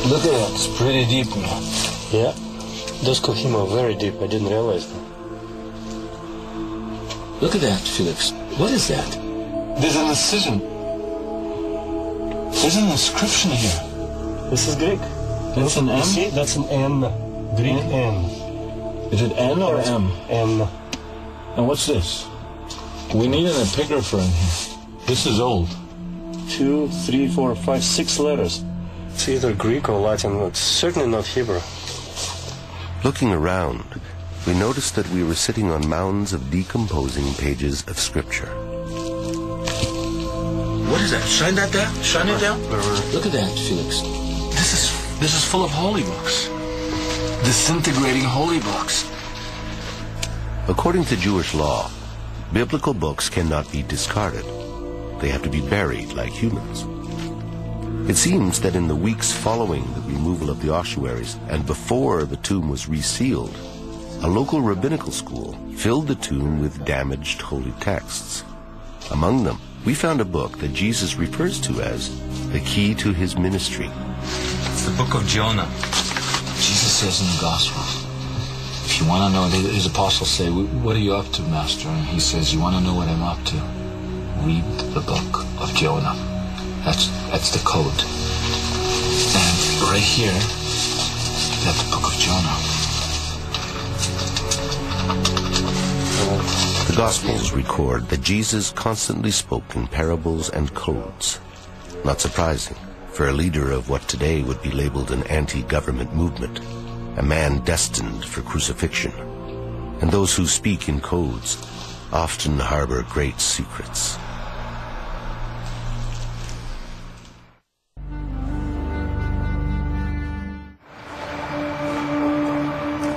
Look at that, it's pretty deep, man. Yeah, those cohim are very deep. I didn't realize that. Look at that, Felix. What is that? There's an incision. There's an inscription here. This is Greek. That's an M? You see, that's an N. Greek N. Is it N or M? N. And what's this? We need an epigrapher in here. This is old. 2, 3, 4, 5, 6 letters. It's either Greek or Latin. It's certainly not Hebrew. Looking around, we noticed that we were sitting on mounds of decomposing pages of Scripture. What is that? Shine that down? Shine it down? Look at that, Felix. This is full of holy books. Disintegrating holy books. According to Jewish law, biblical books cannot be discarded. They have to be buried like humans. It seems that in the weeks following the removal of the ossuaries and before the tomb was resealed, a local rabbinical school filled the tomb with damaged holy texts. Among them, we found a book that Jesus refers to as the key to his ministry. It's the book of Jonah. Jesus says in the Gospels, if you want to know, his apostles say, what are you up to, Master? And he says, you want to know what I'm up to? Read the book of Jonah. That's the code. And right here, you got the book of Jonah. The Gospels record that Jesus constantly spoke in parables and codes. Not surprising for a leader of what today would be labeled an anti-government movement, a man destined for crucifixion. And those who speak in codes often harbor great secrets.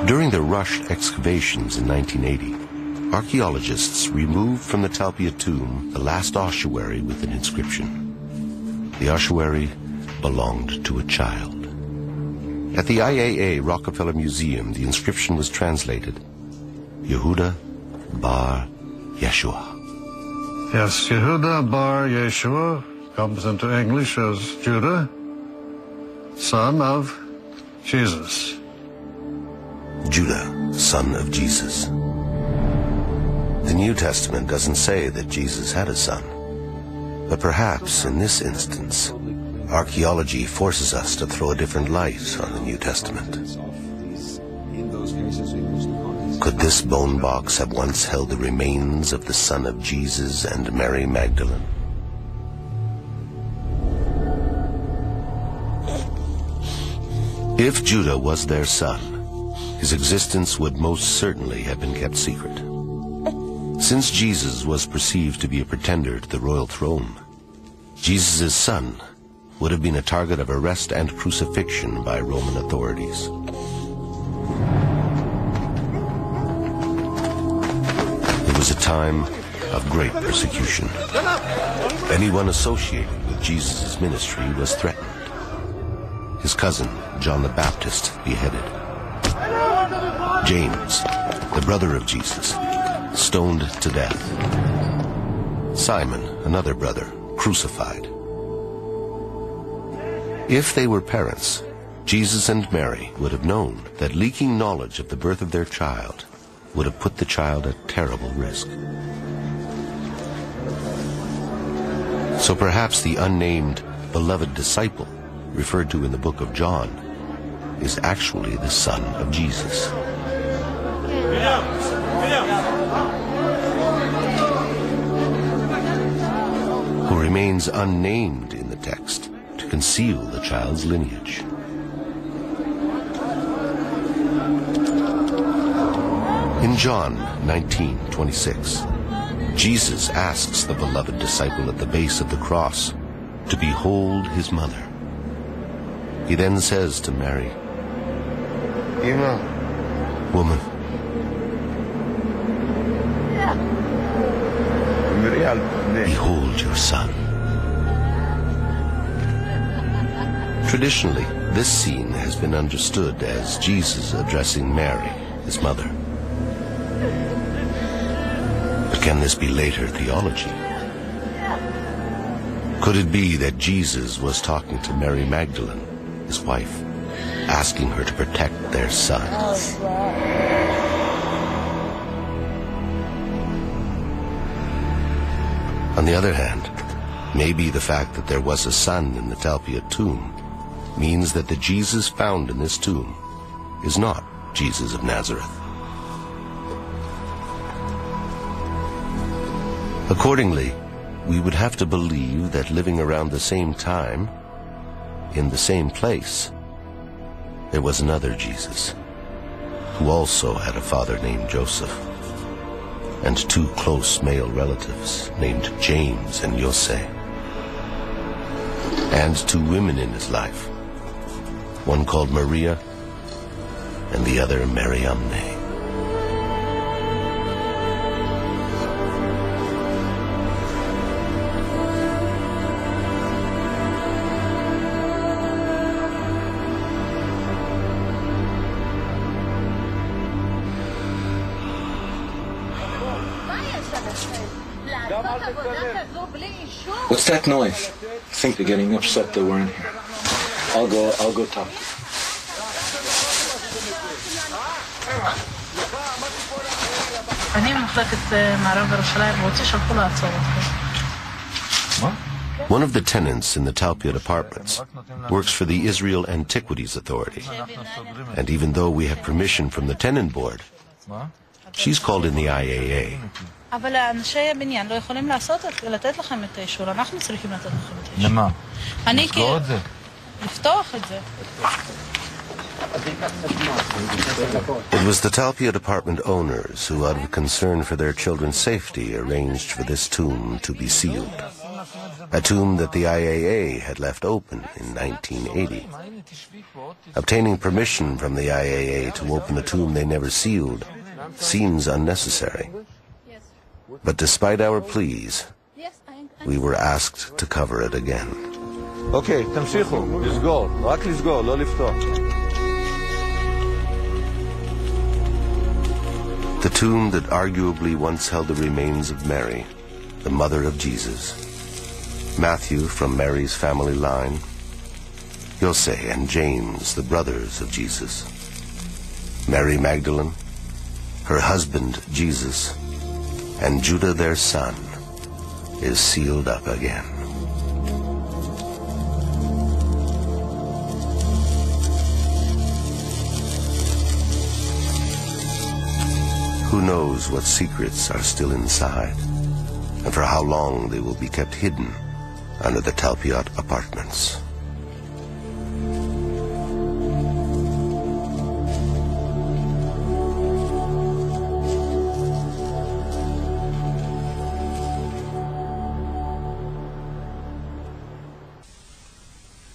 During the rushed excavations in 1980, archaeologists removed from the Talpia tomb the last ossuary with an inscription. The ossuary belonged to a child. At the IAA Rockefeller Museum, the inscription was translated, Yehuda bar Yeshua. Yes, Yehuda bar Yeshua comes into English as Judah, son of Jesus. Judah, son of Jesus. The New Testament doesn't say that Jesus had a son, but perhaps in this instance, archaeology forces us to throw a different light on the New Testament. Could this bone box have once held the remains of the son of Jesus and Mary Magdalene? If Judah was their son, his existence would most certainly have been kept secret. Since Jesus was perceived to be a pretender to the royal throne, Jesus' son would have been a target of arrest and crucifixion by Roman authorities. It was a time of great persecution. Anyone associated with Jesus' ministry was threatened. His cousin, John the Baptist, beheaded. James, the brother of Jesus, stoned to death. Simon, another brother, crucified. If they were parents, Jesus and Mary would have known that leaking knowledge of the birth of their child would have put the child at terrible risk. So perhaps the unnamed beloved disciple referred to in the book of John is actually the son of Jesus. Who remains unnamed in the text to conceal the child's lineage. In John 19:26, Jesus asks the beloved disciple at the base of the cross to behold his mother. He then says to Mary, "Woman, behold your son." Traditionally, this scene has been understood as Jesus addressing Mary, his mother. But can this be later theology? Could it be that Jesus was talking to Mary Magdalene his wife, asking her to protect their son. On the other hand, maybe the fact that there was a son in the Talpiot tomb means that the Jesus found in this tomb is not Jesus of Nazareth. Accordingly, we would have to believe that living around the same time, in the same place, there was another Jesus, who also had a father named Joseph, and two close male relatives named James and Jose, and two women in his life, one called Maria and the other Mariamne. What's that noise? I think they're getting upset that we're in here. I'll go talk. One of the tenants in the Talpiot apartments works for the Israel Antiquities Authority. And even though we have permission from the tenant board, she's called in the IAA. אבל אנשי הבניין לא יכולים לתת לכם את האישור, אנחנו צריכים לתת לכם את האישור. למה? אני כאילו... לפתוח את זה. It was the Talpiot apartment owners who, out of concern for their children's safety, arranged for this tomb to be sealed. A tomb that the IAA had left open in 1980. Obtaining permission from the IAA to open a tomb they never sealed seems unnecessary. But despite our pleas, we were asked to cover it again. Okay, תמשיכו, לסגור, רק לסגור, לא לפתוח. The tomb that arguably once held the remains of Mary, the mother of Jesus, Matthew from Mary's family line, Jose and James, the brothers of Jesus, Mary Magdalene, her husband Jesus, and Judah their son, is sealed up again. Who knows what secrets are still inside, and for how long they will be kept hidden under the Talpiot apartments.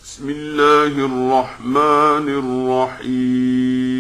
بسم الله الرحمن الرحيم